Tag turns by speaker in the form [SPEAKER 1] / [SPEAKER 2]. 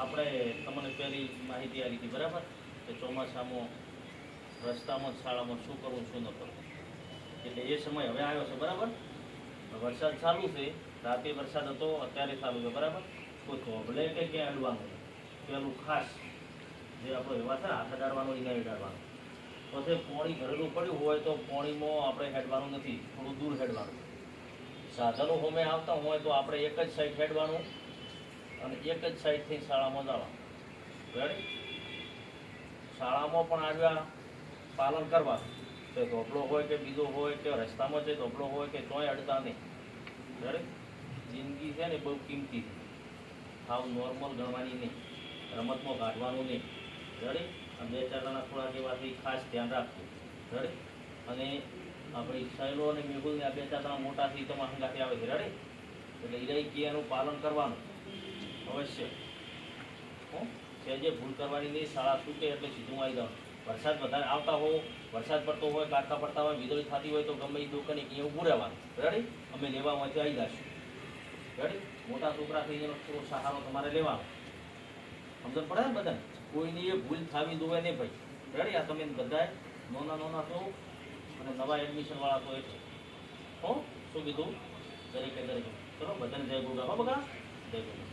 [SPEAKER 1] આપણે તમને પહેલી માહિતી આવી હતી બરાબર કે ચોમાસામાં રસ્તામાં શાળામાં શું કરવું શું ન કરવું, એટલે એ સમય હવે આવ્યો છે બરાબર. વરસાદ ચાલુ છે, રાતે વરસાદ હતો, અત્યારે ચાલુ છે બરાબર. કોઈ ધોબલે કે ક્યાં અડવાનું પેલું ખાસ જે આપણો એવા છે ને હાથ અડાડવાનો એને અડાડવાનું. પછી પાણી ભરેલું પડ્યું હોય તો પાણીમાં આપણે હેડવાનું નથી, થોડું દૂર હેડવાનું. સાધનો હોમે આવતા હોય તો આપણે એક જ સાઈડ હેડવાનું અને એક જ સાઈડથી શાળામાં જવાનું. રેડી? શાળામાં પણ આવ્યા પાલન કરવાનું. કે ધોપડો હોય કે બીજો હોય કે રસ્તામાં જે ધોપડો હોય કે તોય અડતા નહીં. રેડી? જિંદગી છે ને બહુ કિંમતી છે, સાવ નોર્મલ ગણવાની નહીં, રમતમાં કાઢવાનું નહીં. રેડી? અને 2-4 જણા થોડા જેવાથી ખાસ ધ્યાન રાખવું. રેડી? અને આપણી સહેલો અને મેહુલને આ 2-4 જણા મોટાથી તમારા હંગાથી આવે છે. રેડી? એટલે ઈરાઈ એનું પાલન કરવાનું અવશ્ય. જે ભૂલ કરવાની નહીં, શાળા છૂટે એટલે સીધું આવી જવાનું. વરસાદ વધારે આવતા હોય, વરસાદ પડતો હોય, કાંઠા પડતા હોય, વીજળી થતી હોય તો ગમે એ દુકાને અહીંયા ઊભું રહેવાનું. રેડી? અમે લેવામાંથી આવી જશું. રેડી? મોટા છોકરાથી એનો થોડો સહારો તમારે લેવાનો. સમજણ પડે ને બધાને? કોઈની એ ભૂલ થવી દોવે નહીં ભાઈ. રેડી? આ તમે બધાએ નાના છો અને નવા એડમિશનવાળા તો એટલે શું કીધું દરેકે ચલો બધાને જય ગોગા. બગા જય ગોગા.